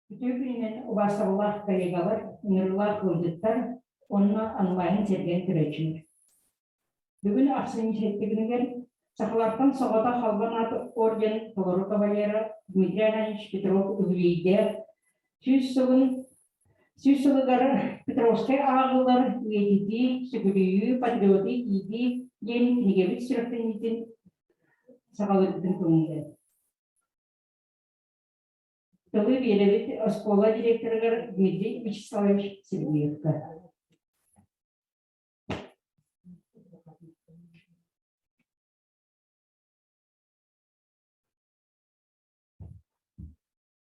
Bütün ubasavlar kollegalar, nırlar kıldıklar, onunla anlayın sergen türecimiz. Bugün aksini şekilde saklardan sağda halban adı orden Poloru Kavalyera, Dmitri Ananiç Petrovskay, Süs yılları Petrovskay aaağıılар, үйэтитии, сүгүрүйүү, патриоту, иитии, Кинигэ сүрэхтэниитэ сагалыктын көңүлдө. Тылы беребит школа директоры Дмитрий Вячеславович Сергеевка.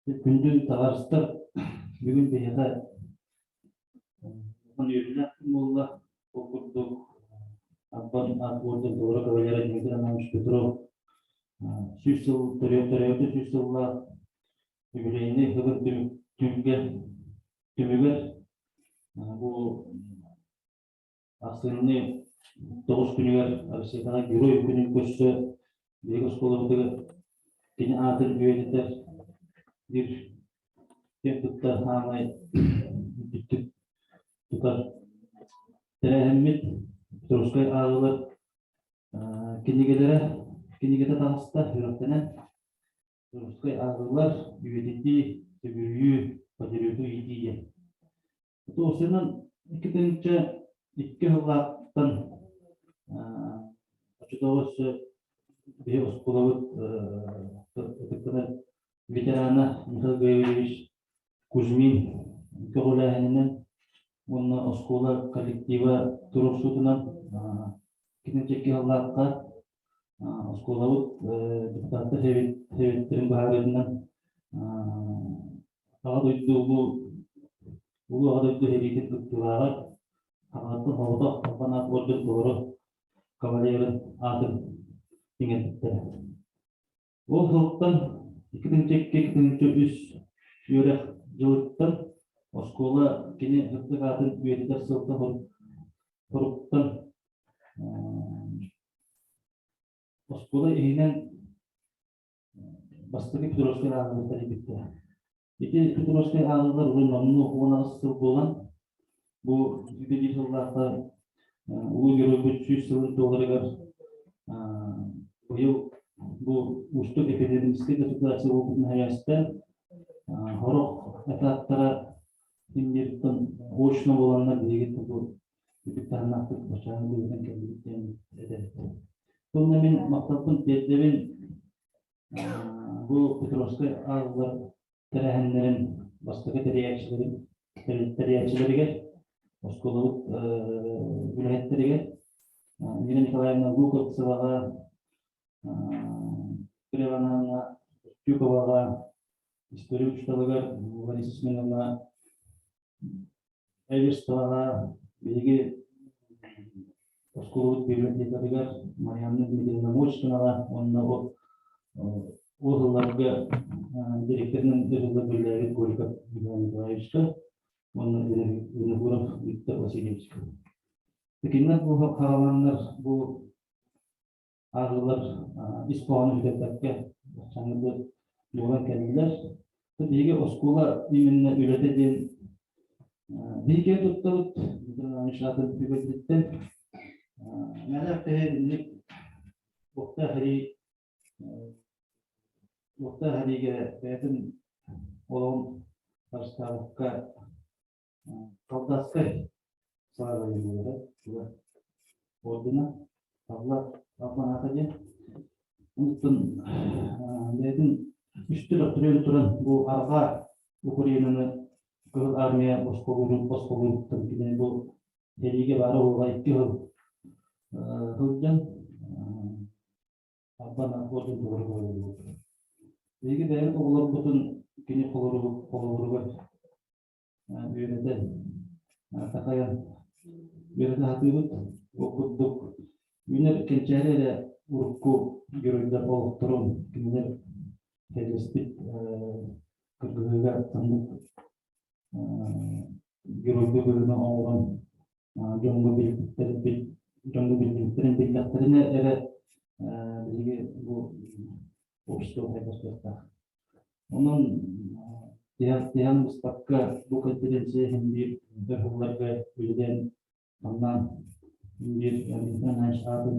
Күндүн тағарыстар бүгін бейға үйрілі молла оқырдық Аббан Атворды Doğru Kavalyera Dmitri Ananiç Petrov Süsül Pатриоту Süsül'la Юбилейный хыбыр түмігер bu асылыны 9 күнігер Арсенала герой күнін көші Бегі школабыдығы кені атыр үйетітер bir tutar hamay bütün tutar terehemmit Pетровскай ааağıылар Киниге'de tanıştı yönettene Петровскай ааağıылар үйэтитии сүгүрүйүү патриоту иитии. Осынан 2 жыллаттан açıkçası bir okulabıt ветерана Михаил Григорьевич Кузьмин Көгөләһенен онна оскола коллектива турушутунан кинечеки халлакка осколабыт депутаты хевиттерин баарынан агадойду улу агадойду хевитин туттурага агаты холдо апанат орден Doğru Kavalyera атын дегендиктер. Ол халыктан 2003 жылыттан оскола кене хыптык атын үйетитер сылта хоруптан оскола эйнен бастыгы Петровскай ааağıылар битти. Эти Петровскай ааağıылар ойномну 16 жыл болгон. Бу 2 жылдарда улуу геройбуз 100 жылын толтурган быйыл bu uçtuk epidemisi gıtıklarsa olduğunu hayasta horok etatlara indirdim hoşuna olanlar birlikte bu bir tarnaklık başarılı gözden kendimden eder. Bunun emin maktabın dedevin bu Petrovskay aaağıılар terehenlerin başka teriyatçileri oskolalık vilayetleri Nina Nikolaevna Glukovtseva Креванана, Тюковага, историю учталыгар, Варисисменовна, Эверстовага, Беги, Осколовут библиотекарыгар, Марьяна Дмитриевна Мочкинова, онна Оғылларга директорның өзілді бірлері Горьков Иван Николаевичка, онна Виногуров Виктор Васильевичка. Текеннен бұл қараланлар, бұл ааağıылар испоаны үдеттерге жаңылды болған кәдімдер. Деге оскола именно үйретеден деге тұттылып, шатын үйрететтен мәләк тәхеділік оқта хариге бәйтін олауын қарыстарыққа қалдаскай сағады болуға ордына Абан атаде, ұмыттың бәйдің үштілі түрелі тұрын бұл арға Украинаны Көгіл армия босқолуыптың кеден бұл тереге бары олға 2 жыл ғылдан Абан атқордың тұғыры қойылы. Бәйге бәйін оғылар бұтын кене қолығырығы үйенеді тақайын үйенеді хатығыт оқыдық. Günler kendileri urukku görevler oluşturun, günler hedeflik kırgızlığa tanıdık görevli bölümü olan jongu birliklerin birliklerine ere bu общество hedeflikler. Onun Тиһан мустакка бу конференция хинди дөрхулларга үйден аннан бир амитан ашатын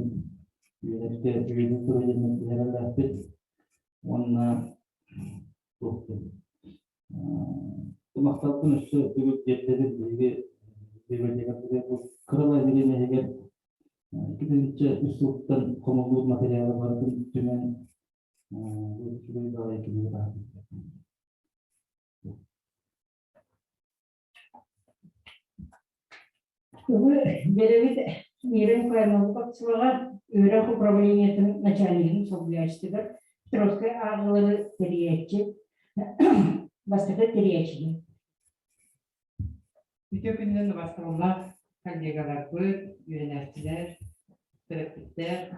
үйрәтте үйден турыдын яраллапты онна тохты мактаптын үстү бүгүп жеттерин биги бебедеге бу кырыла беремеге кидинче үстүктөн комулуу материалы бардын түмен үстүгүн да экени бар. Беревит мирен каймалпаксылага өрөх управлениятын начальнигин соблячтыгар Петровскай ааҕыылары терiyetçi бастыгы терiyetçи. Bütün günün başkanlar, kollegalar, yöneticiler, terapistler.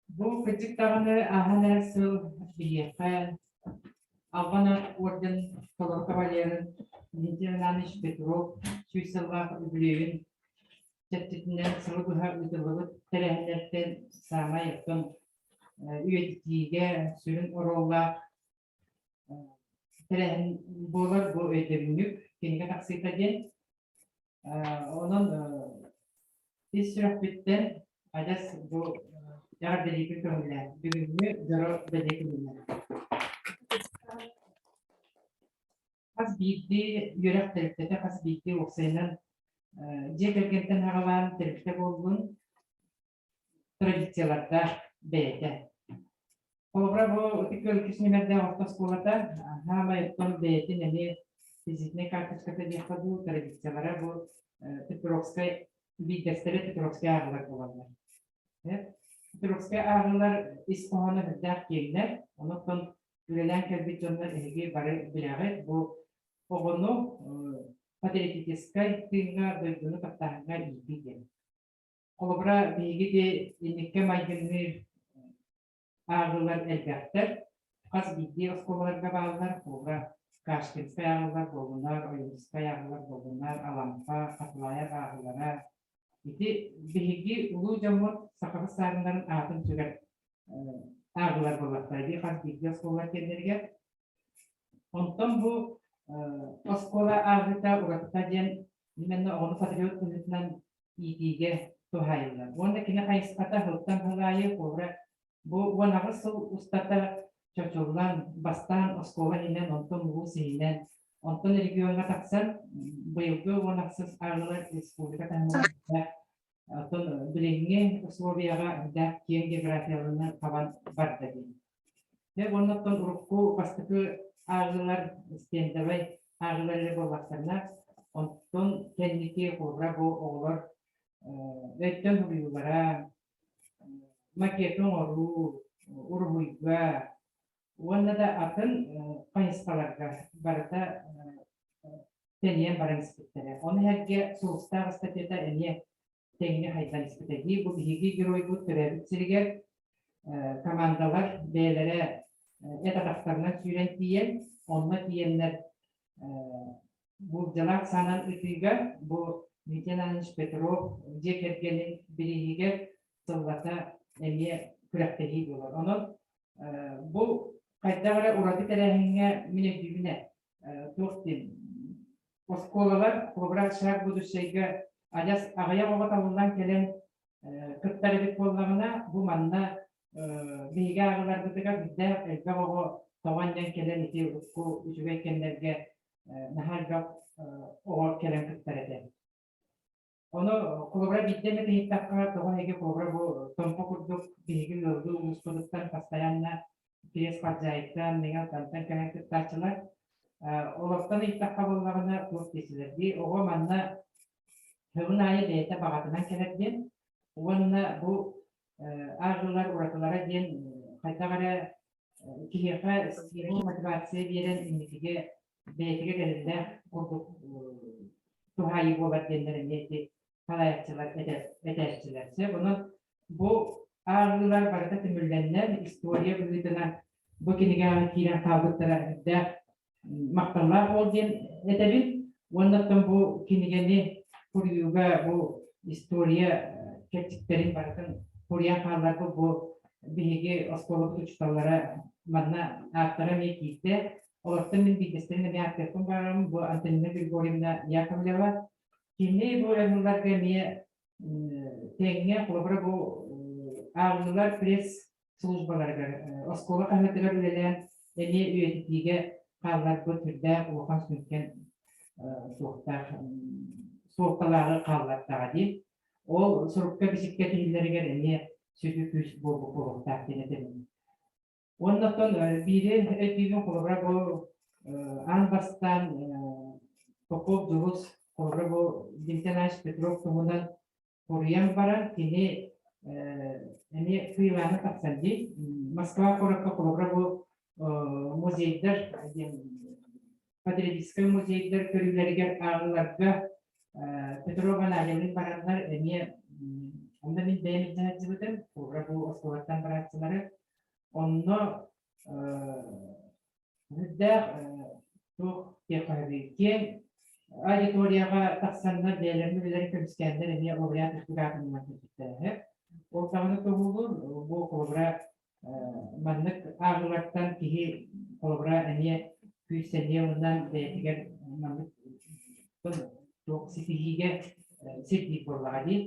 Bu küçük dağını ahane su biliyekler. Avana orden kolor kavalyarın, Nijerlanış Petrov, Süysallar Üblüğün, Çettitinden sıvı güha üdürlüğü terehlerden sağma yaptım. Üyetitiğe sürün orollar, terehen boğular bu ödevünlük. Kinniгэ taksita diyen, onun biz sürekbitten adas bu yağar dedeki kömürler, bugünlü zor dedeki kömürler. Kas bildi, yörek teriptete kas bildi oksayından cekergenten havalan teripte olduğun tradisiyalarda beyde. Kolabra bu Ытык-Кюель merde orta skolada hama yaptığım beyde nemi Физичная карточката диапазу традициялары бу Петровскай видестери Петровскай ааҕыылар болалар. Петровскай ааҕыылар испоһаны билдәк киеңнер, онуттан үлелән кэлбит жоннор эһиги бары биләгы бу огону патриотическай тыйга дойдуну таптаһынга иитии. Колобра биһиги де инникке майгынныр ааҕыылар элбәктер, хас бидди осколаларга баалар, колобра Кашкинская ааҕыылар болунар, Ойынская ааҕыылар болунар, Алампа, Катлая ааҕыылара. Ити биһиги улуу жоммут сахары саарындарын аатын түгер ааҕыылар боллактайды, хас бидди осколалар кеннерге. Онтон бу оскола ааҕыта уракта диэн именно оҕону патриот күнүтүнан иитииге тухайылар. Онда кини хайыската хылтан хылайы колбра бу уонагы сыл устата чочулан бастан оскола инен онтон бу синен онтон регионга таксан быйылгы уонаксыз ааҕыылар республика таңында онтон билеңге условияга да киң географияларына кабан барда дейм. Онтон урукку бастыкы ааҕыылар стендабай ааҕыылар боллактарына онтон кенники колбра бу оҕолор өттөн хуруюлара макетон оруу урухуйга Онда да атын кайыскаларга барыта тенен баран испиттелер. Оны херге соғыстағы статьяда эне теңіне хайдан испиттеги. Бұл биһиги герой бұл төрәбітсілігер командалар бәйлері этатақтарынан сүйрен тиен, онына тиенлер бұл жалақ санан үтігі, бұл Лейтенант Петров жекергенін бірігігер сылғата әне күрәктегі болар. Оның бұл Кайдагара урады терәһиңә мине дибине тохтин. Осколалар кобра шак будущейге аҗас агая гаталыннан келен кыттары бит боллагына бу манна биге агалар битәгә бидә элгәгә тавандан келен ити ку үҗүгә кеннәргә нахалга о келен кыттары. Оны кобра бидәме тиһтәккә таванеге кобра бу томпо курдук биге лөрдү мустудыктан постоянно Пес хозяйка, меня тантан кенек тачылар. Олоптан иттакка боллагына көп кесилерди. Ого манна хөвүнайы бейте багатынан келерден. Онна бу ааҕыылар уратылара ден кайтагара киһиэхэ сирин мотивация берен инникиге бейтиге келинде курдук тухайы болар дендеринети халаячылар этерчилерсе. Bunun bu ааҕыылар барыта түмүлленнер история бүлүтүнан бу кинигэ кирен калбыттара да макталлар ол ден этебин. Оннаттан бу кинигени курюга бу история кептиктерин барытын курьян каллар бу биһиги осколок учталлара манна ааттара мекиитте Олаттан мен бидестерine bir arkadaşım varım. Bu Antonina Grigorьевна Яковлева. Şimdi bu aaağııllar gemiye tenge kulübüre bu aaağııllar pres службаларга оскола кахметелер үлелен эми үйэтитиге каллар бу түрдө улукан сүнкен суокталары каллар ди ол сурукка бисикке тилерге эми сөзү күч болуктар денетем. Ондоктон бири этиген кулубра бу анбастан Попов Дулус кулубра бу Димтенаш Петров тумунан Курьян баран кини эми кыйланы тапсанди Москва коракка кулубра бу музейдер патриотический музейдер көрүлөргө ааağıыларга Петрован алемин барандар эми анда мен беймитен жибетем кулубра бу осколаттан баратчылары онно бүддер тух текарикен аудиторияга таксандар бээлерин билер көмскендер эми лауреат ыртыгатынын кетти. Ол тағыны тоғылыр, бұл қолыбыра манлық ағылаттан кейі қолыбыра әне күйсәне ондан бәйтігер манлық тоқ сетігіге сетік болуға дейін.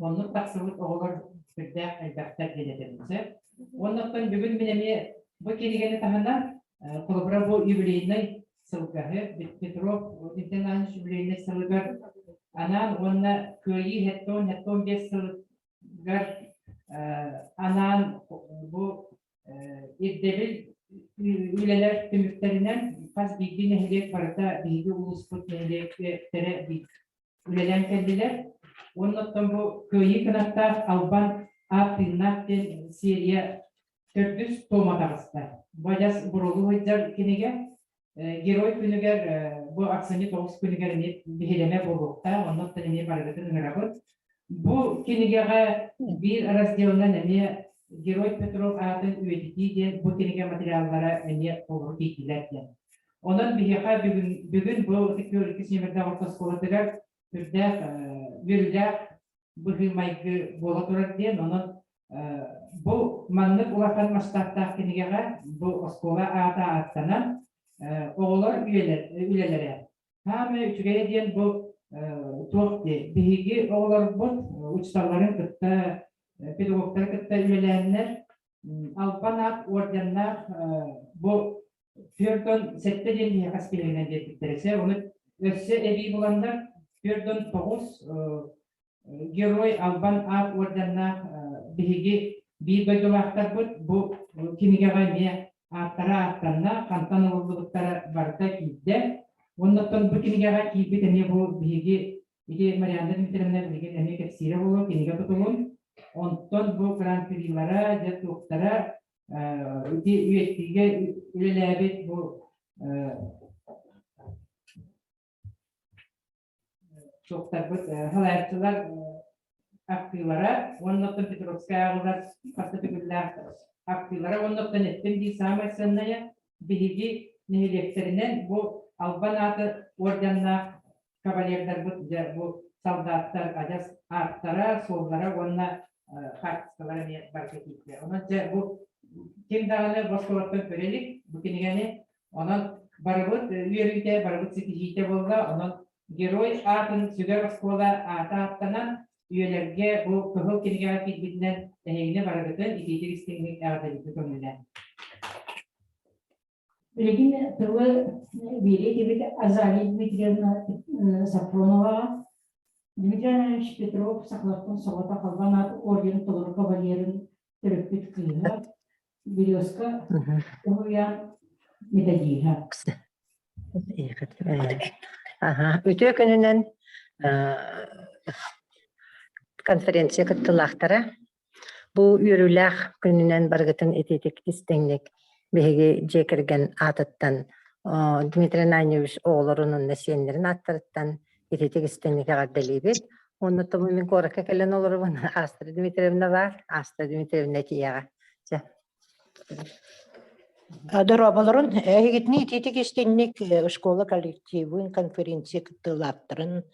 Онлық тақсылық оғылыр бірдәқ әлбәқтәр денетемізі. Онлықтан бүгін менеме бұл келігені тағынан қолыбыра бұл юбилейный сылғағы, Петров, Интенанш юбилейный сылғар, анан онна көйі хеттон бес сылғар anan bu iddeli üyeler tümüklerinden faz bilgi nehriyet varata bilgi ulusput nehriyetlere üyeler kendiler. Ondan bu köyü kınatta Alban Aprilnak'ten Siriya 400 tomatağızda. Bajas burulu hıccar Kinigä Geroy Günüger bu aksani 9 Günüger biheleme bulukta. Ondan da barıgatın ıngırabı. Bu Кинигäge bir разделнан эме Герой Петров атын үйэтитии bu Кинигэ материаллары эме олур кейтилер. Онан бихеха бүгүн bu Ытык-Кюель семерде орта школатыгар түрдә бирүләр бу хилмайгы бола турар дигән. Онан bu маннык улахан масштабта Кинигэга bu школа аттанан оголор үйлеләре. Һәм үчүгә дигән bu Тоқты, беги оғылар бұд, ұчталарын күтті, педагогтар күтті үйлелерінер, алпан ақ орденнақ бұл түрден сәтті ден қаспелерінен дедіктересе, оны өсі әбей боландар, түрден 9 герой алпан ақ орденнақ беги бей бөйділақтар бұд, бұл Кинигэға не аттара аттанна, қантан ұлылықтары барда кейді. Ondan bu Kinigäge kiyip tene bu bigi ide Marianda Dmitrievna bilgen ene kepsire bolu Kinigä tutulun. Ondan bu Grand Prix'lara ya toktara ide üyetiге üyeläbet bu toktar bu halayatçılar aktivlara ondan Petrovskay aaağıılар pastapegüller aktivlara ondan ettim di samaysannaya bigi nehirlekterinden bu Alban atı ordenna kavalerler bu soldatlar ajas arttara sollara onna kartçılara ne barketlikler. Onunca bu kim dağını boşkolattan görelik bu Kinigäni onun barabut üyerlikte barabut sikijite bolda onun Geroy atın süger boşkola ata attanan üyelerge bu köhül Kinigäge kitbitinden ehine barabutun ikitik istinlik ağdalikli kömülen. Lekin tırvı biri gibi Azali Dmitrievna Safronova, Dmitrievna Petrov saklattan soğuta kalban at orden tolur kavaliyerin törüpüt kıyıha, Berioska uyan medaliha. Ötüyor gününden konferensiya kıttılaqtara, bu yürüylaq gününden bargıtın etetik istenlik Беги жекерген атыттан Дмитрий Ананьевич оğullarının nesenlerin attırıttan etetik istenlik ağırdelibet. Onu da bu min koraka kelen olur bana. Astra Dmitrievna var, Astra Dmitrievna tiyağa. Дорабаларын эгитни тетик истенник школа коллективын конференция кыттылаттырын.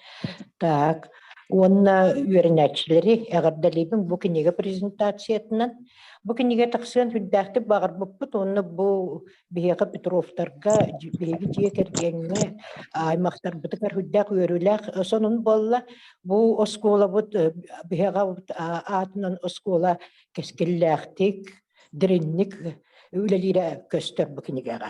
Так, Онна үйренәтчілері әғардалейбін бұл Кинигэ презентациятынан. Бұл Кинигэ тақсыған хүддәқті бағыр бұппыт, онны бұл бейеға Петровтарға, бейеге жие кергеніне аймақтар бұтықар хүддәқ үйріләқ. Сонын болла бұл оскола бұт, бейеға атынан оскола кескелләқтік, діріннік үйлелері көстер бұл Кинигэға.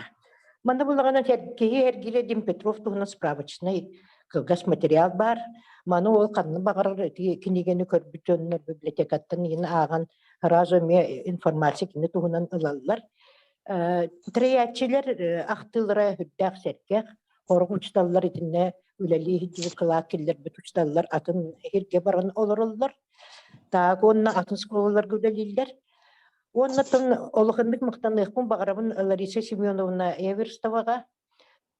Манда бұлағана кейі әргеледен Петров тұғынан справочный кылгас материал бар. Маны ол қанны бағар Кинигэні көрбүтөннөр библиотекаттан ені аған разоме информация кені туғынан ылалар. Триятчилер ақтылыра хүддәқ сәркеқ, қорғы ұчталылар етіне үләлі хиджі қылақ келдер бүт ұчталылар атын ерге барған олырылар. Тағы онына атын сколалар көдәлілдер. Оннатын олықындық мұқтанықпын бағарабын Лариса Семеновна Эверстоваға.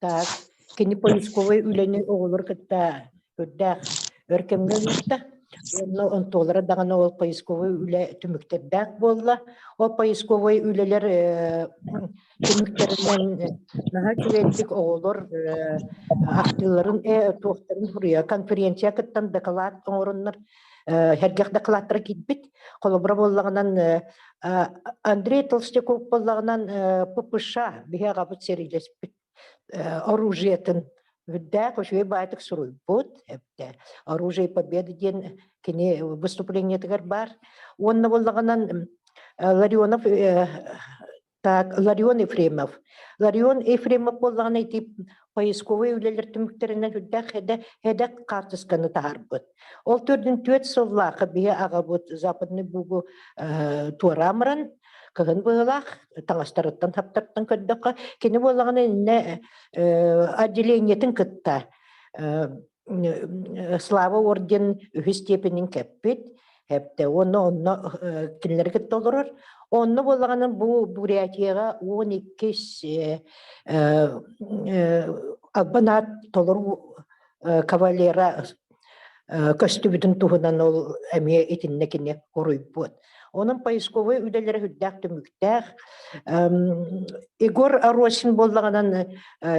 Так, кені поисковый үләні оғылыр кітті өддәқ өркемген ұқты. Он толары дағаны ол поисковый үлә түміктердәқ болла. Ол поисковый үләлер түміктерінен наға күвелдік оғылыр ақтыларын тоқтарын құрия. Конференция кіттен дақылат оңырынлар әргеқ дақылаттары кетбет. Қолыбыра боллағынан Андрей Толстяков боллағынан пұпыша бейе ғабыт серилеспет оружиетін Видак, уже байтак суруй бот, оружие победы ден кене выступление тагар бар. Он на воллаганан Ларионов, так Ларион Ефремов. Ларион Ефремов воллаган эти поисковые үлелер түміктерінен видак хеда картысканы тағарбыт. Ол төрден төт соллақы бие ағабыт западный бугу туарамран. Кығын бұғылақ, таңастарыттан таптарттан көддіққа, кені болағаны отделениетін күтті. Слава орден үхі степенін кәппет, әпті, оны кенілер күтті олырыр. Оны болағаны бұл Бурятияға 12 аббанат толыру кавалера көстүбүтін туғынан ол әме етінне кене қорой бұд. Onun поисковый үлелері хүддәқ түміктәқ. Егор Аросин болдағынан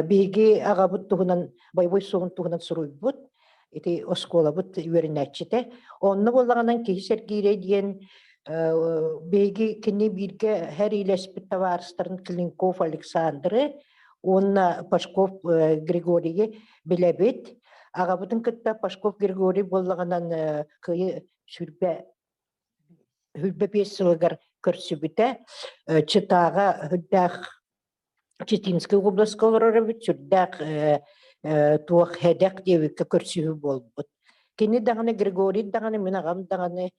бейге ағабыт тұғынан, байбой соғын тұғынан сұруй бұд. Еті оскола бұд үйерінәтчеті. Оны болдағынан кейсер кейре дейін бейге кені бірге әр елеспіт таварыстарын Клинков Александры, онына Пашков Григорийге біләбет. Ағабытын күтті Пашков Григорий болдағынан күйі сүрбе Хүлбе 5 сылығар көрсібіті, чытаға хүддәқ Четинский обласқа олар өбіт, сүрдәқ туақ әдәқ девікке көрсібі бол бұд. Кені дағаны Григорий дағаны, мен ағам дағаны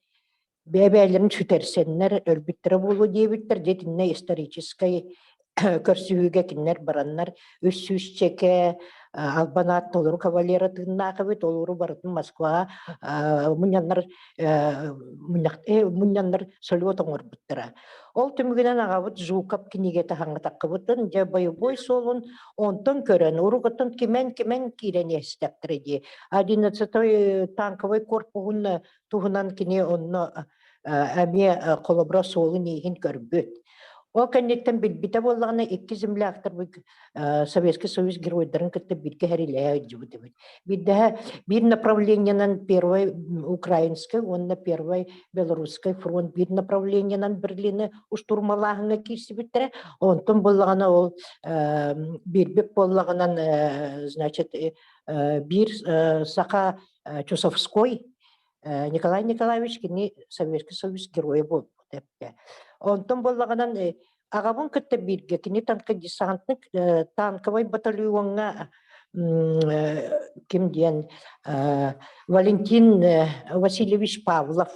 бәбәлерін сүтерсенлер, өлбіттірі болу девіттір, детінне историческай көрсібіге кенлер баранлар, өссүс чеке, Албанат толыру кавалера тыннағы бет, олыру барытын Москваға мұнянлар сөлует оңыр бұттыра. Ол түмігінен ағабыт жуқап Кинигэті хаңы таққы бұттын, жа бой солын онтын көрін, ұрығытын кемен кейрен естәптір еді. 11-й танковый корпуғын туғынан кене онны әме қолыбыра солын егін көрбөт. Ол кәннеттен білбіті болғаны 2 земляқтар Советский Союз геройдарын күтті бірге әрелі жүбіді бід. Bir направлениянан первой украинской, онна первой белорусской фронт, bir направлениянан бірліні ұштурмалағыңа кейсі біттірі. Онтын болғаны ол бірбек болғанан, значит, bir Саха Чусовской Николай Николаевич кені Советский Союз геройы болды. Онтон болағанан ағабын күтті бірге, кені танковой батальонға кем дейін Валентин Васильевич Павлов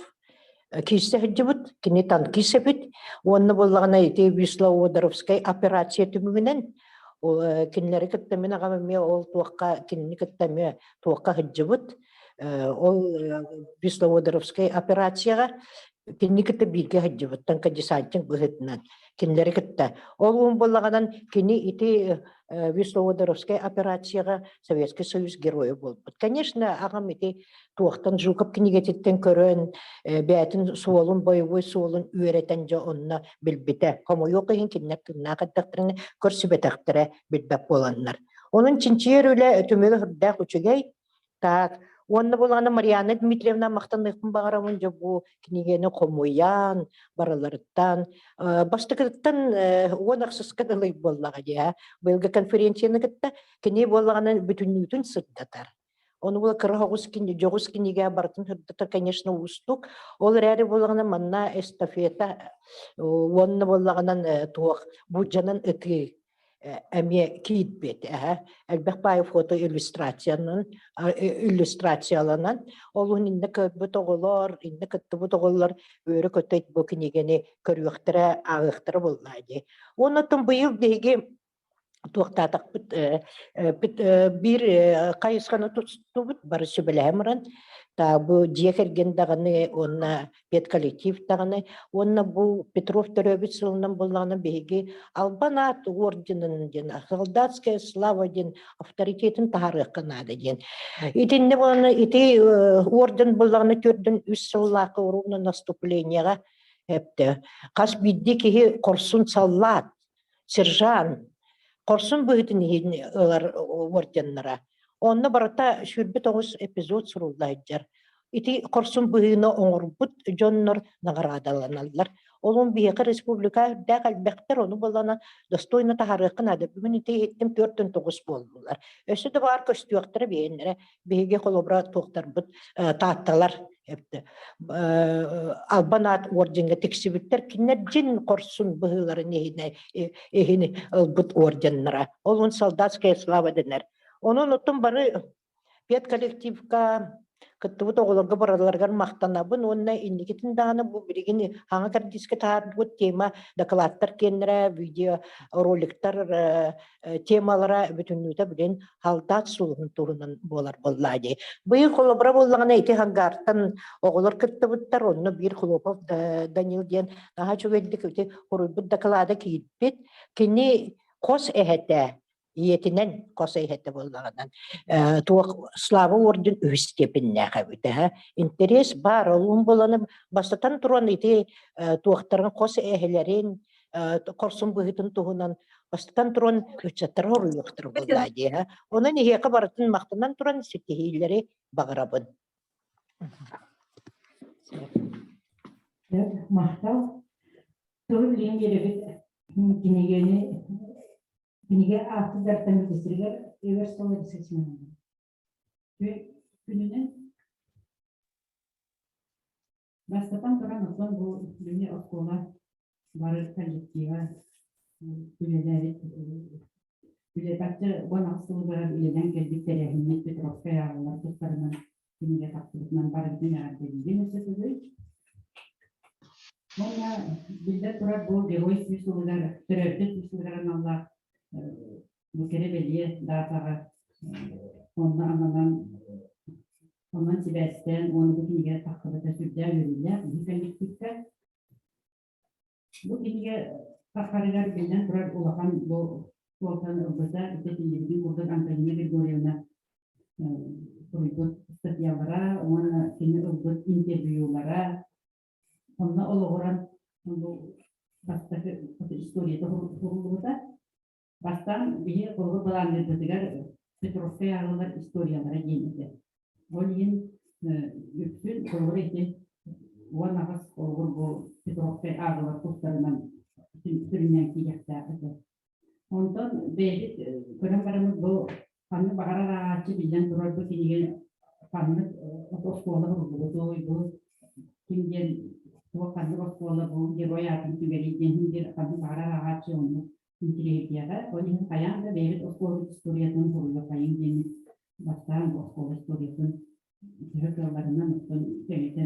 кейсі жүбіт, кені танкисі біт. Оны болағана Ытык-Кюельская операция түмігінен кенілері күттімен ағамыме ол туаққа, кені күттіме туаққа жүбіт. Ол Ытык-Кюельская операцияға Кенни кітті бірге хаджыбыттан кадисантин бұғытынан. Кенлері кітті. Ол ұн болағанан кені ити Ытык-Кюельская операцияға Советский Союз геройы болды. Конечно, ағам ити туақтан жуқып Кинигэтеттен көрін, бәтін суолын, бойовой суолын үйретен жа онына білбіті. Қомы ең кеннер кінна қаттақтырыны көрсібетақтыры білбәп боланлар. Оның чинчер өлі өтімелі ғырдақ үчігей, так, Онна болғаны Марьяна Дмитриевна мақтанықпын бағарамын жа бұл Кинигени қомуян, бараларыттан, бастықыттан он ақсыз кадылай боллаға де. Бұлғы конференцияны кітті, кіне болғаны бүтіннүтін сұрдатар. Оны бұл қырғауыз Киниге бартын сұрдатар, конечно, ұстық. Ол әрі болғаны манна эстафета, онны болғанын туақ, бұджанын үті әме кейт бет. Әлбәқ бай фото иллюстрацияланан, ол инді көбіт оғылар, инді күтті бұт оғылар өрі көтейт бұл Кинигени көріқтірі, ағықтыры боллайды. Оны тұн бұйыл деге туақтатық бір қайысқаны тұтты бұд, барысы біләмірін. Бұл жекерген дағаны, онна пет коллектив дағаны, онна бұл Петров төрөбіт сылынан болғаны бейге Албанат орденін ден, солдатская слава ден, авторитетін тағарық қынады ден. Итінне болғаны, ити орден болғаны төрдің үс сыллақы ұруына наступленияға әпті. Қас бидді кеге қорсын саллат, сержан, қорсын бұғытын орденнара. Онна барата шүрбет оғыз эпизод сұрулайджар. Ити қорсын бұғына оңырбұт жоннор нағарадаланалар. Олың бейеқі республика дәқ әлбәқтер оны болана достойны тағарықын ады. Бүгін ити еттім 4-9 болдылар. Өсі де бар көстіуақтары бейінлері бейге қолыбыра тоқтар бұд таатталар. Албанат орденге тексібіттер кенер жин қорсын бұғыларын ехіне бұд орденнара. Олың солдатская слава денер. Onun otun bari pet kolektivka kıttıvı toğularga baralargar maqtanabın onna innikitin dağını bu birigini hanga kardiske tardığı tema dakılattar kendire video roliktar temalara bütünlüğüte bilen haldat suluğun tuğunan bolar bolladı. Bu kolobra bollağına iti hangartan oğular kıttıvıttar onu bir kolopov Daniel diyen daha çok edildik öte horubut dakılada kiyitbet kini kos ehete иетинен косай хетте боллаганан туак слава орден үстепинне хабыта интерес бар олун боланы бастатан туран ити туактарын косай эхелерин корсун быгытын тугунан бастатан туран үчаттар хоруйуктар боллади онун ихеке бартын мактанан туран сетихилери багырабын Мактал tur лингеребит Кинигени Кинигэ ааttı кесиргер эверстолы сечмен. Күнүнөн бастапан туран осон бу дүнү окула бары коллектива Билетакчы бонаксылы барар иледен келбиттерехинне Петровскай ааҕыылар тустарынан Кинигэ тактыбытынан бары дүнү өсөтүгөй. Мона билде турар бу герой сүйсүлүлөр, төрөбү сүйсүлүлөр алла bu kere belli daha ondan sibersten onu bu Kinigä takılı da sürdüler yürüler. Bu Kinigä takarılar bilden turar olakan bu volkan obada istetildiği burada Antalya Grigoriyevna kurulu statyalara, ona kendi obada interviewlara, onunla oluran bu bastaki istoriyada kurulu da Bastan bir kolu bulandırdılar Petrovskay aaağıılар istoriyalara geldi. O yin bütün kolu eti o nafas kolu bu Petrovskay aaağıılар tustlarından sürünen kiyakta. Ondan beri kadın bu kanı bağırarak açı bilen durar bu Kinigä kanı oskola bu Kinigä bu kanı oskola bu geroyatın tüveri den kanı bağırarak açı onu Интересно, они постоянно верят в школу историю, там тоже поедем, бастан в школу историю, это важно, что это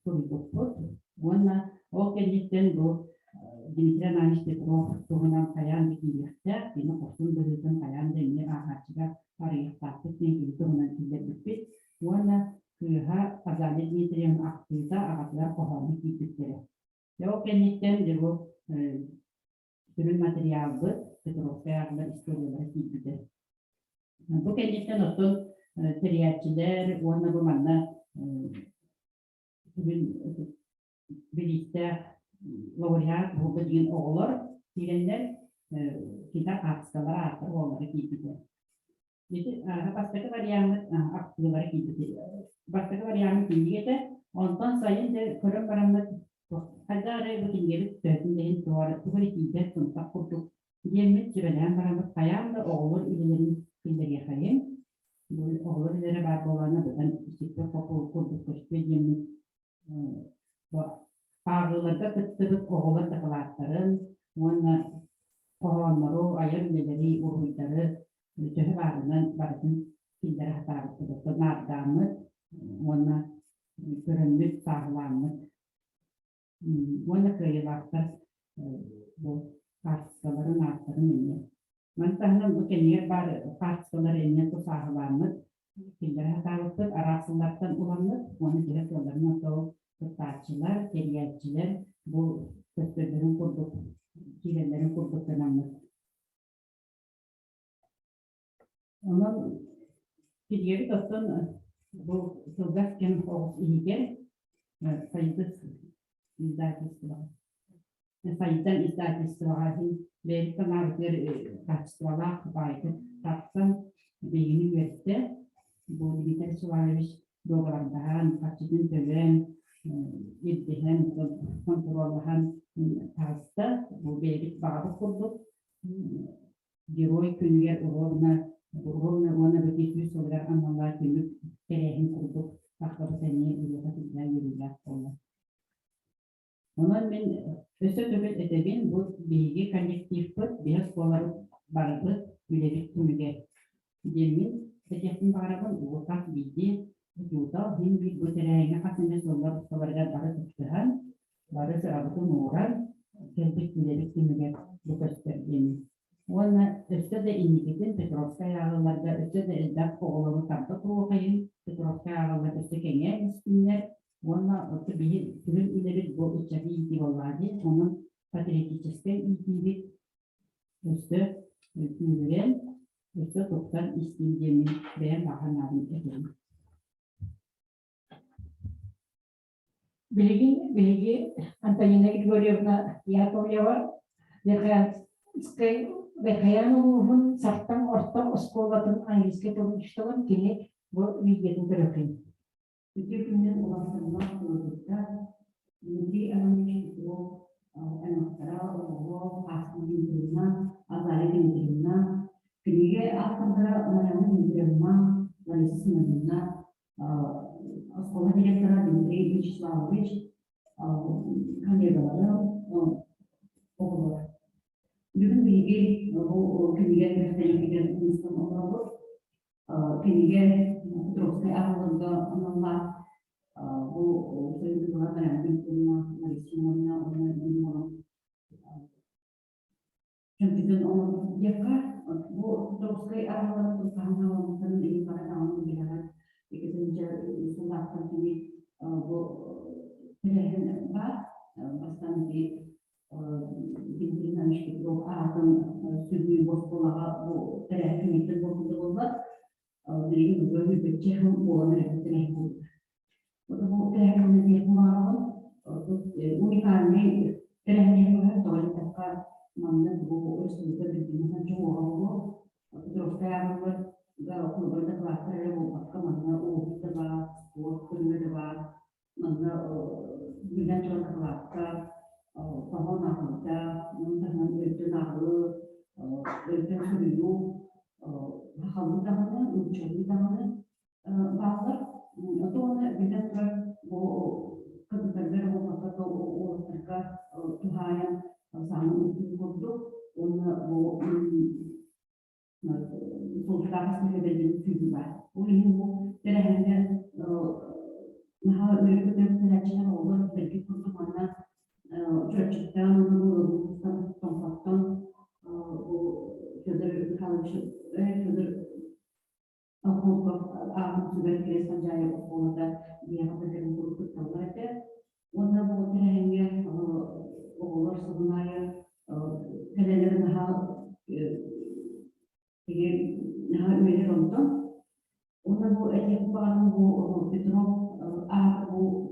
школу подход, он окей, до Дмитрия Ивановича Петрова, что он нам постоянно говорит, и мы потом будем постоянно не ахачка, парихтаться, с ним что он делает, он кыха азали Дмитрия активита, агатла похоронки питере. Я окей, его Türün materyaldı, Petrovskay aaağıılар istoriyaları kiyipti. Bu kendisinden olsun teriyatçiler, onunla bu manda birlikte laureat, bu bilgin oğullar, diyenler kitap artistler artık oğulları kiyipti. Jadi, pasti varian aaağıılар gitu. Pasti varian tinggi itu, ondan sayın de kurang paramut. Ada ada bu tinggi itu, jadi tuar tuh kita tentang kurang. Diyemek cüvelen paramut kayam da oğul ileri ileri kayım. Bu oğul ileri barbolana da ben işte popol kurduk işte diyemek. Bu aaağılarda kıtırıp oğullar da kalatların, ona Pohonları, ayır meleri, uruyları, Cöhe varından barısın kindere hatarlıkta nardamı, ona görünmüş sağlanmış. Ona kıyılarsa bu karşıskaların artları meni. Ben sanırım bu kendiye var karşıskaları eline bu sağlanmış. Kindere hatarlıkta arasınlardan ulanmış. Onu cöhe yollarına doğu kırtaççılar, teriyatçılar bu köstörlerin kurduk. Kirelerin kurduk dönemler. Onun bir yeri dostun bu sözlerken o iyice sayıda izleyicisi var. Sayıdan izleyicisi var. Belki kanalları kaçtıralar baydı. Taksın beyni verdi. Bu bir süvariş doğrularından kaçının tören ildihen kontrolühen tarzda bu belki bağlı kurduk. Geroy Kinniгэ ona bir geçmiş olarak anlamlar günlük terehin kurduk. Bakları seneye üyetikler yürüyler oldu. Onun ben öse töbet edebin bu bilgi kolektif kod biraz koları barıdı üyetik Kinniгэ. Demin seçesin barabın uğurtak bilgi juta hem bir bu terehine kasime sorular barı tutturan barı sırabıtın uğran kelbik üyetik Kinniгэ bu gösterdiğimiz. Ona üstte indiketin Pетровскай ааҕыыларда üstte eldak oğlunu tarta kuruğayın Pетровскай ааҕыылар üstte kenge isimler ona otu bir türün ileri bu içeri iiti olladı onun патриотической иитии üstte tüyüren üstte toptan istimdemi beğen bakanların edelim. Bilgi Антонина Григорьевна Яковлева, Верхаянуğun sartan orta oskolatın angliske konuştuğun kini bu bilginin tarafı. Bütün günden olasılıklar kurulukta milli anlamda bu anahtarlar o asli bilgilerine azali bilgilerine Kinniгэ aslında onların bilgilerine analizlerine oskola direktörü Dmitri Vячеславович kandidatları okullar. Bugün bilgi bu Kinniгэ süрэхтэниитэ insan olarak Kinniгэ Петровскай ааağılarda anlamlar bu söylediğimler önemli bilgilerine analizlerine onların çünkü onun yakar bu Петровскай ааağıların kanallarının ilk kanallarının bilen ikinci sunaktan kimi bu terehin var baştan bir bildirilmemiş gibi bu ağzın sürdüğü boşluğa bu terehin boşluğunda birinci bölümü bütçenin olanı terehin bu da bu terehin yapılarının unikalini terehin doğru takar mantık bu üstünde bildiğimizden çok oğlu Pетровскай ааağılar okullarda klaslara bu bakımında o da var bu kulübe var mantık bilen çok klaslar Pohon aaağıda muhtemelen öğretim ağırlığı öğretim sügүrүйүү hakamlı zamanı, uçaklı zamanı bağlar. Sonra bilen bu kızlarlar bu fakat o Türkler tuhayan zaman için kurdu. Onu bu sosyal medyada sürdü var. Bu bu terehinde daha öğretim süreçler olur. Belki kurdu bana çocuktan onu kontaktan o kadar kalıcı ve kadar hukuk ağın sürekli sancaya okulda diye haberlerin kurulup kalırdı. Onda bu terehenge okullar sorunları terelerin daha üyeler oldu. Onda bu etek bağlı bu bu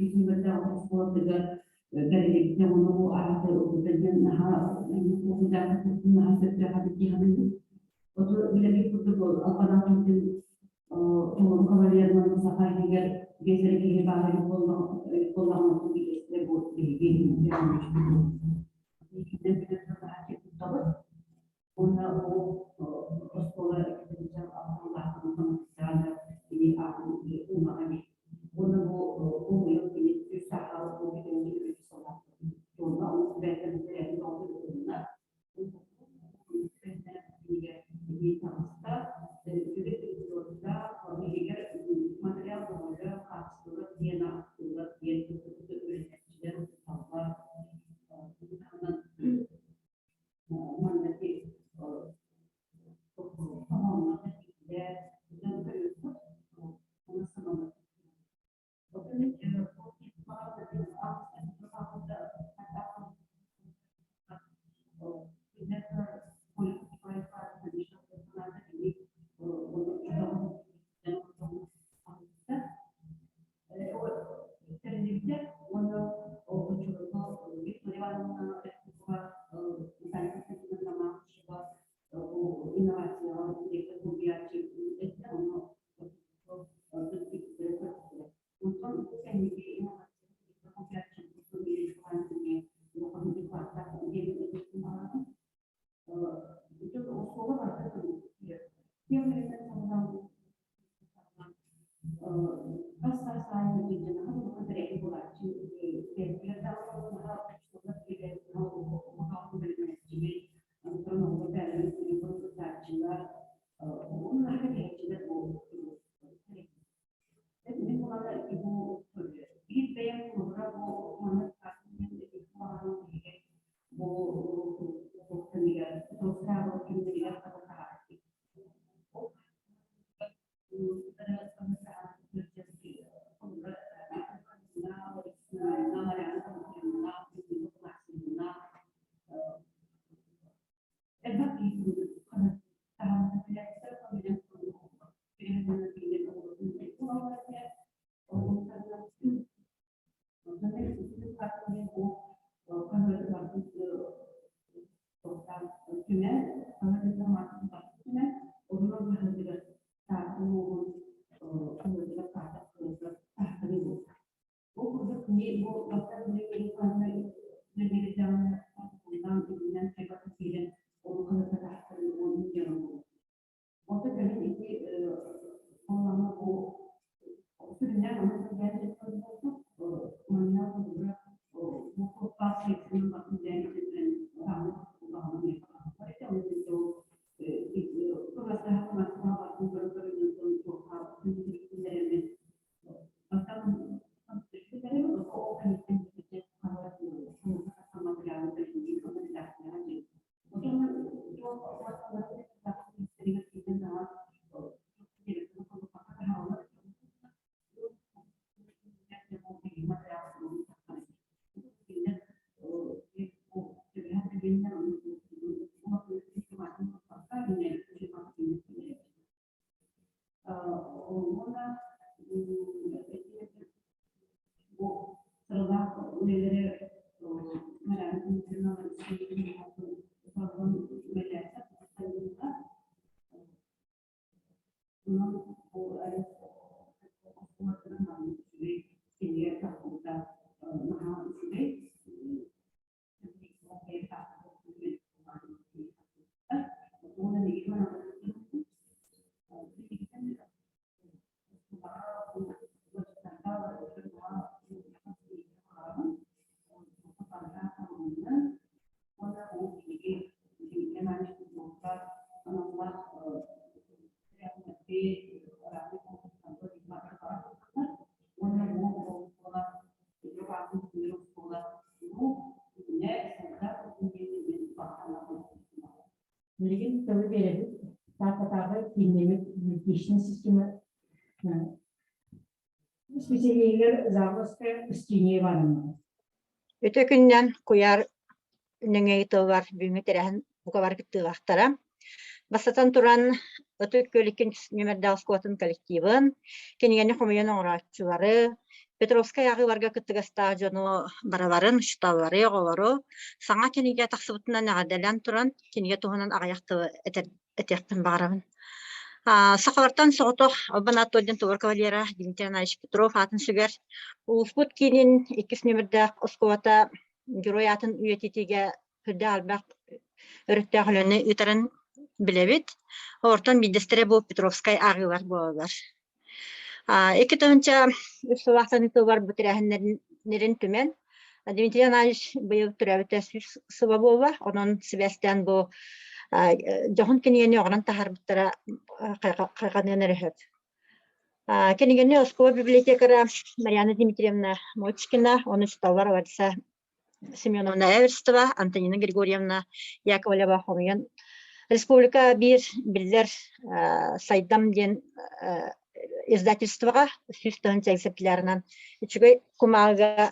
hizmetler okulda dari zaman bu arada ujian nah seperti hati Otu bilemek kurdu bu. Alpadan bütün Umum kavalyerin safari ger gezeri gibi bağlı kullanması bir işte bu bilgi gelmiş. İkide bir de daha çok tutalım. Onda o oskola gideceğim Allah'ın sana ini aku di rumah ini. Onda bu yıl bir saha bu bir bir sola. Onda o belki de bir onda di Pamsta juga kita memiliki material pemodal khas dia nak dia itu dan apa mana sih Lekin tabii verelim. Tahtatağı dinlemek, geçişin sistemi. Spesiyeler zavrosta üstüne var mı? Öte günden kuyar ünenge var büyüme terehen bu kadar gittiğaktara. Basatan turan Ытык-Кюельскин Немердалскотын коллективын, Кинигени хомуян оңратчылары, Петровскай ааҕыыларга кыттыга стадиону бараларын, штаблары, оголору, саңа Кинигэ тахсыбытынан агаделян туран, Кинигэ туһунан агаяктыбы этехтен барабын. Сахавартан соғытоқ Албанатолден Товар кавалера Дмитрий Иванович Петров атын сүгер. Улспут кейінен 2 нөмірді Осковата герой атын үйетитиге хүрді албақ өрікті ағылыны үтарын білебет. Ортан бидестере бұл Петровскай ааҕыылар болалар. Эки тонча үсілақтан Товар бұтырағынлерін түмен. Дмитрий Иванович бұйыл түрәбіті сыва болва. Onun Себастьян бұл Жохон Кинигени оғран тахарбыттара қайғанын әріхет. Кинигени Оскова библиотекара Марьяна Дмитриевна Мочкина, оны читалар Вадиса Семеновна Эверстова, Антонина Григорьевна Яковлева Хомиян. Республика бир билдер сайдам ден издательствоға сүстігін тәгсептілерінен үчігой кумалға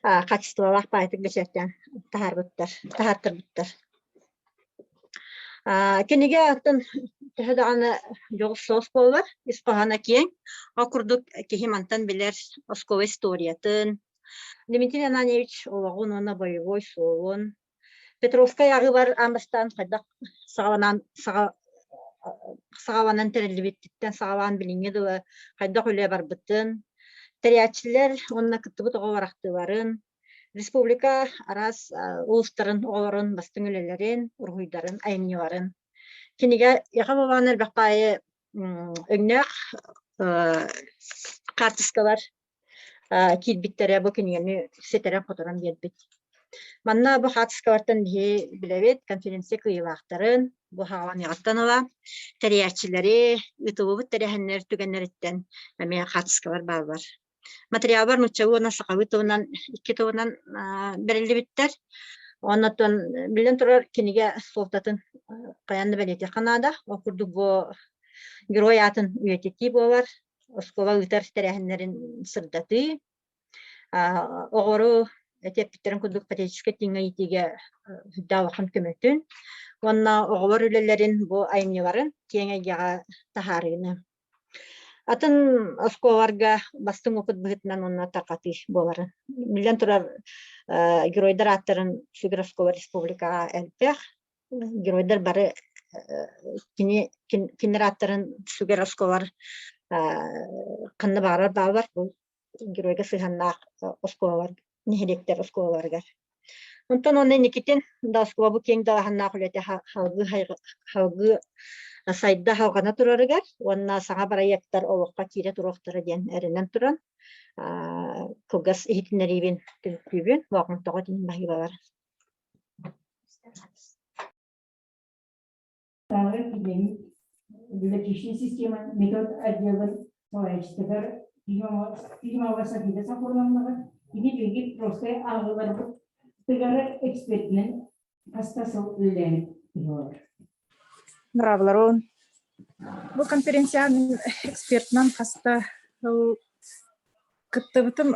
качестволақ байтық бешеттен тахартырбыттар. Кинигэ аттын тәһәдәгәне жолсос болар, испагана киң, акурдук кехимантан билер Оскова историятын. Дмитрий Иванович олагын она боевой солон. Петровскай ааҕыылар амастан кайдак сагаванан терелбиттен сагаван билиңе кайдак үле барбытын. Тәриячилер онна кытыбыт оғарақтыларын. Республика арас улустарын оғарын, бастың өлелерін, ургуйдарын, айынныларын. Кинигэ яқа болғаныр бақайы өңнәқ қартыскалар килбиттері бұл кинигені сетерен қотыран бербет. Манна бұл қартыскалартан білебет конференция кыйылақтарын, бұл хағалан яғаттан ола, тәриячилері, ұтылыбыт тәрихінлер түгенлеріттен мәме қартыскалар бағылар. Материал бар, нучагу на сақавы туынан, икки туынан берілді біттер. Оннаттан білден тұрар кенеге солтатын қаянды бәлеті қанада. Оқырдық бұл герой атын үйетитии болар. Оскова ұйтар тәрәхінлерін сырдаты. Оғыру әтеп біттерін күдік патриотическа иитиге хүдда вақын көмөтін. Онна оғыр үлелерін бұл айыныларын кеңегеға тахарыны. Атын Осковарга бастың оқыт бұғытынан онна тақаты боларын. Білден тұрар геройдар аттарын Сүгір Оскова Республикаға әлпеқ. Геройдар бары кенер аттарын Сүгір Осковар қынны бағарар бағалар. Бұл геройға сыйғаннақ Осковалар, нехелектер Осковаларғар. Онтан оны некетін да Оскова бұл кең далағаннақ үлеті халғы сайда халғана тұрарыгар, онна саңа бараяқтар олыққа кире тұрақтары ден әрінен тұран, кылгас ehitинерибин түлкүйбін, вағынтаға дейін бағи балар. Тағы кеден бюллетичный система метод отделы сообществогар фильмова сатида сақурланмаға, кене беге просто ағылар тыгары экспертінің қастасыл үләніп болар. Нравларон. Бұл конференцияның экспертнан қаста кыттыбытым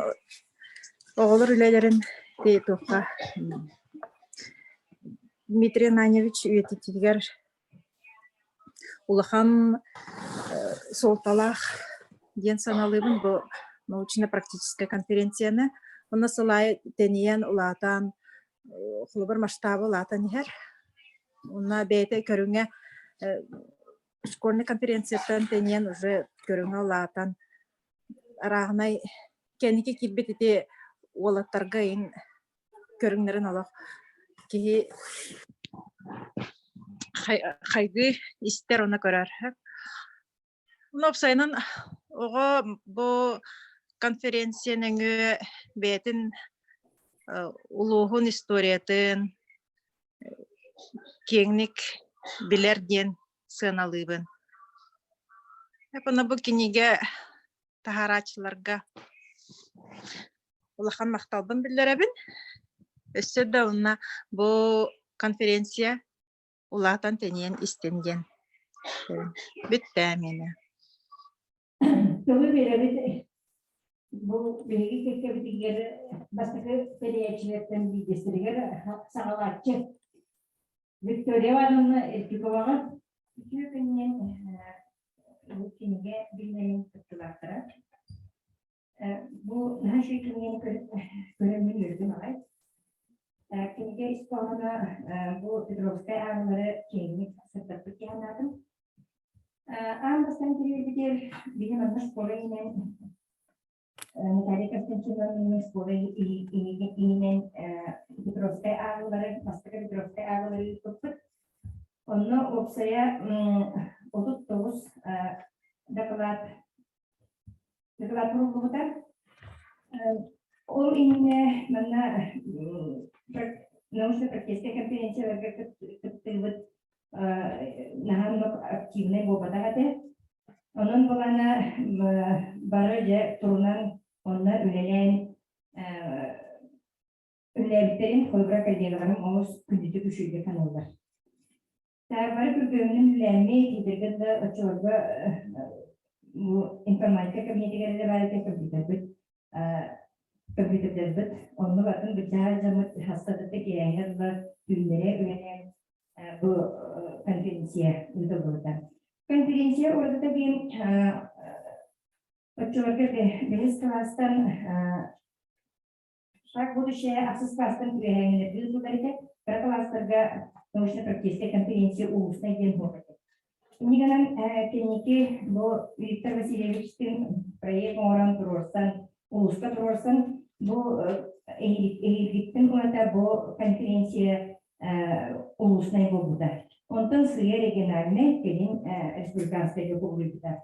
оғылыр үлелерін дейтуққа. Дмитрий Иванович үйетитигер улахан солталақ ден саналыбын бұл научно-практическая конференцияны. Оны сылай тениян улатан, құлыбыр масштабы улатан ехер. Оны бейті көріңе школьный конференцияттан тенен уже көріңі олатан арағынай кәнеке келбет ете олаттарға ең көріңлерін алақ кейі қайғы істер оны көрер. Оны опсайынан оға бұл конференцияның бәтін ұлығын историятын кеңнік билерден сыналыбын. Бұны бұл киниге тахарачыларға улахан мақталбын білдеребін. Өсі да онна бұл конференция улатан тенен істенген. Бүтті әмені. Төлі беребет бұл беги кеккебитигер бастыкы периячилеттен бидестиригер сағалатчы Виктория Ивановна Эркиковаға күннен киниге билмейін тұттылақтыра. Бұл нашу киниген көрімін өрдім ағай. Кинигэ исполнена бу Петровскай ааҕыылары кеңник сыртаппыт яанатын. Аңдастан кирилбитер бигин анна школа инен Наталья Константиновна школа инен Петровскай ааҕыылары, Мастака Петровскай ааҕыылары туппут. Онно опсая 39 доклад пробовата. Ол именно манна научно-практическая конференция кыттыбыт наханнок активный бобатагате. Онон болана бары же турунан онна үлелен үлебиттерин койбура кайдегаларын оңус күндүтү күшүйге каналдар. Бары күргөмүнүн үлэми кидиргенде очорго информатика кабинетигерде бары компьютер компьютердер онны батын бычаа жамыт хастатыты кирәңер ба үннере үлелен бу конференция үдөлгөтә. Конференция ордата бин очорго бес класстан шаг будущее асыс класстан кирәңер бил буларыты. Бер класстарга научно-практическая конференция улусна ден буларыты. Нигәнән Кинигэ бу Виктор Васильевичтин проект оран турсан улуска турсан бу эйгиттин куата бу конференция улусна булды. Онтан сыя региональный келин республиканская публика.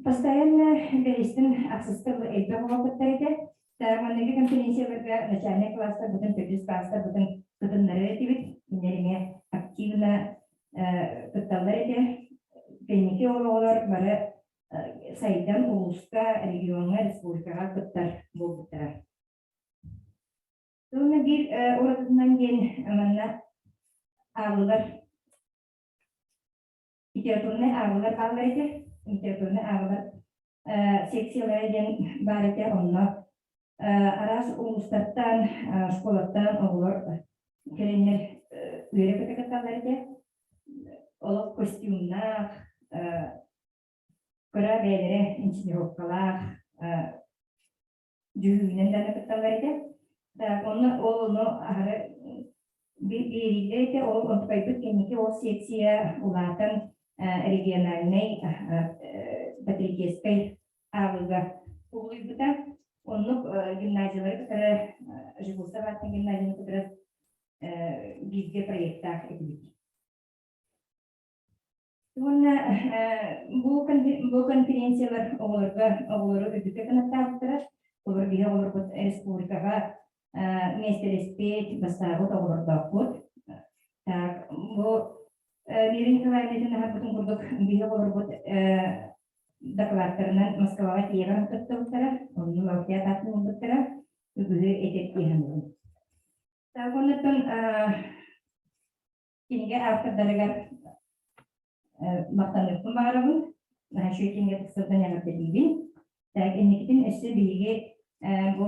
Постоянно берестин аксыстыр элбе болоттарыды. Тармандагы конференцияларга начальный класста бүтүн төрүс класста бүтүн кытыннары этибит. Инериме активно кытталлар Кинигэ олар бары сайдан улуска, регионга, республикага кыттар болуптар. Туна бир оратынан кен аманна ааҕыылар литературный ааҕыылар баллар литературный ааҕыылар секциялары ден бар эте онно арас улустаттан школаттан оголор керенер үйрө кытакатталар эте олох костюмнах кыра бээлере инженеровкалах жүгүнен дана кытталар эте. Оны ол ары берилде ол онтойбут Кинигэ ол секция улатын региональный патриотской ааҕыылга улуйбута. Оннук гимназиялары кытары Жигулса баттын гимназияны кытары бизге проекттах этибит. Бу конференциялар олору өтүкө канаттаактырар. Олар биге олар республикага вместе респект бастабыт олордокут. Так, бу Вера Николаевна хабытын курдук биге олар докладтарынан Москвага тиеган кыттыбыттара, онны лауреат атын булдыттара, үгүлү этеттиген. Так, оннотон Кинигэ автордарыгар мактанып барабын. Нашу Кинигэ тыксырдан ягат дибин. Так, энекитин эссе биге бу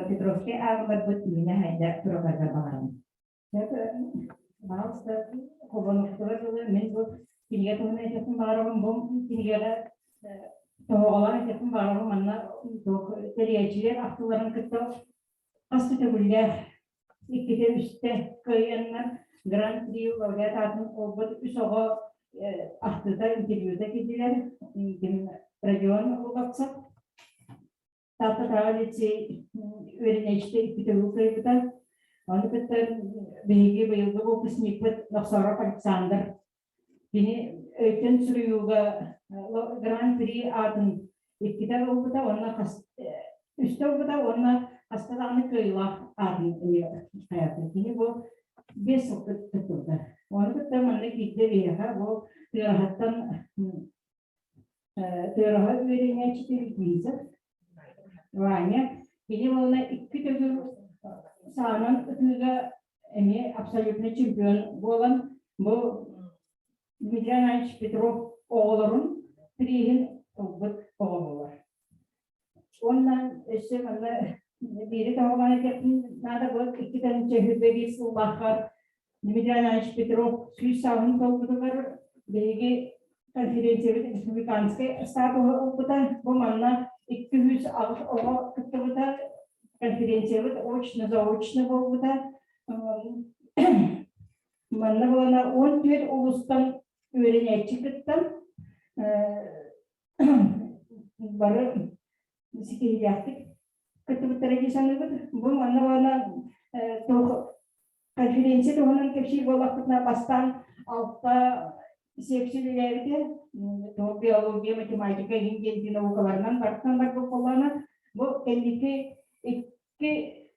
Петровскай ааҕыылар бут үйүнө хайда турагарга барабын. Так, баалыста кобонуктура жылы мен бу Кинигэ туна этесин барабын, бу Кинигэга тоголар этесин барабын, манна териячилер актыларын кытты астыты бүлгә икките үстте кыйыннар гран-при лауреат атын олбут үсого ақтыда интервьюда кедилер, район улапсак. Тата лицей өренечте икките укайбыта. Оны кыттар бейге быйылды выпускник быт Ноксоров Александр. Бини өйтен сүрүйүүга гран-при атын икките улбыта, онна үстө улбыта, онна астаданы кыйла атын хаятын. Бини бу бес укыт кыттылды. Оны кыттар манны кидде бейга, бу тыархаттан тыарха өренечте виза. Ваня, бини болна икките саанан үтүгө эми абсолютно чемпион болан бу Дмитрий Иванович Петров оголорун тиригин олбут оголор. Ондан эссе мында бири тавган экенин нада болуп иккитен чехирбеги суллахар Дмитрий Иванович Петров сүйсагын толбутугар беги конференция республиканская статуы олбута бу манна 200 ого кыттыбыта конференция очно-заочно болду да. Манна болана 14 улустан öğrenci kıttan bari sikir yaptık. Kıtı bir sanırım. Bu manna bolana konferansiya to'g'ridan kepsi bo'laqtına bastan altta seksiyelerde biologiya, matematika, İngilizce naukalarından barıktan kullanan bu 52 İki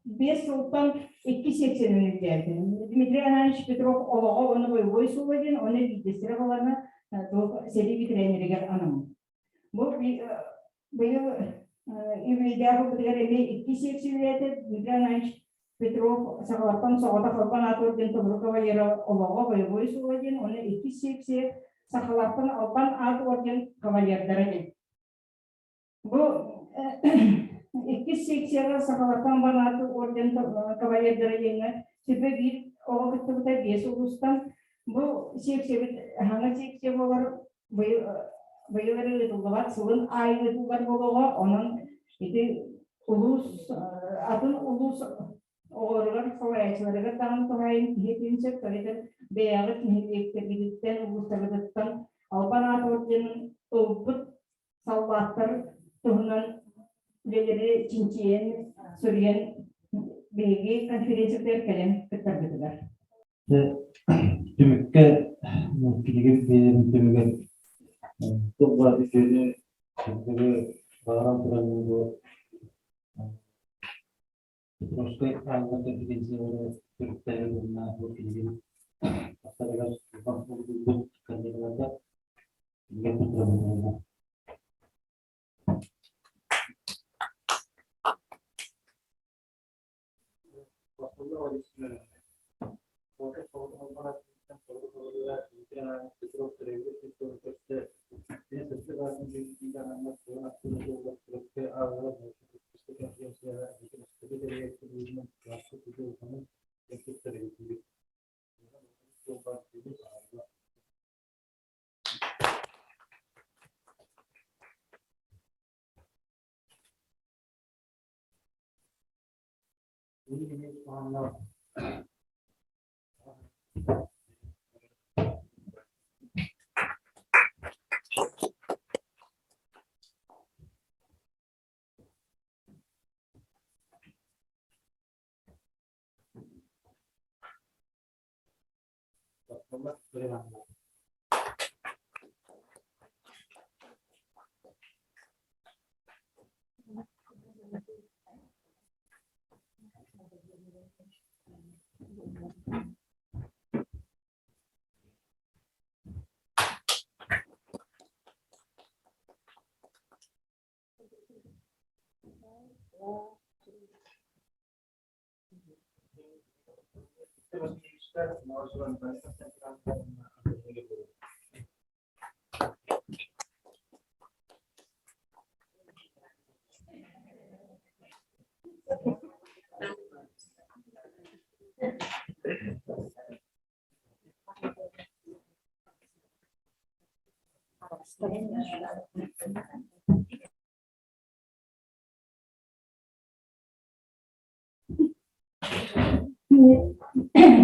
15 yıldan 280'e geldi. Dmitri Anatolyevich Petrov olağı onu boy soğudun, onu bilgisayar olanı seri bir treneriger anam. Bu yıl İbrahim Petrov 280'lerde Dmitri Anatolyevich Petrov sağlardan soğuda kalban atırken Tobrukova yeri olağı boy soğudun, onu 280 sağlardan alban atırken kavalyerlere geldi. Bu 280 sakalardan bana orden kavalyerlere geldi. Sebebi o vakıtta 5 ulustan bu hangi seksiye var bayıları tutulduğu sılın aynı tutulduğu buluğa onun ulus adın ulus oğurlar savaşçıları tanıtmayın hepince böyle beyaz nihiliyetlerden uluslararası Alban ordenin olup salvatlar tuhundan üyeleri Çinçiyen, Suriyen bilgi konferansiyonlar kalem kıtırdılar. Tümükke Kinigé tümükke toplar üzerine bağıran programı Petrovskay aynı konferansiyonları Türkler'in bu Kinigé hastalar bu kandidatlarda yapılıyor.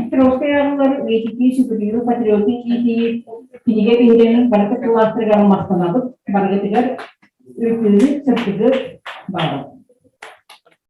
Petrovskay ааҕыылар үйэтитии, сүгүрүйүү, патриоту, иитии Кинигэ биһиренин баракат улаастырыгар мактанабыт, баргатыгар өкүлү сыртыгы баара.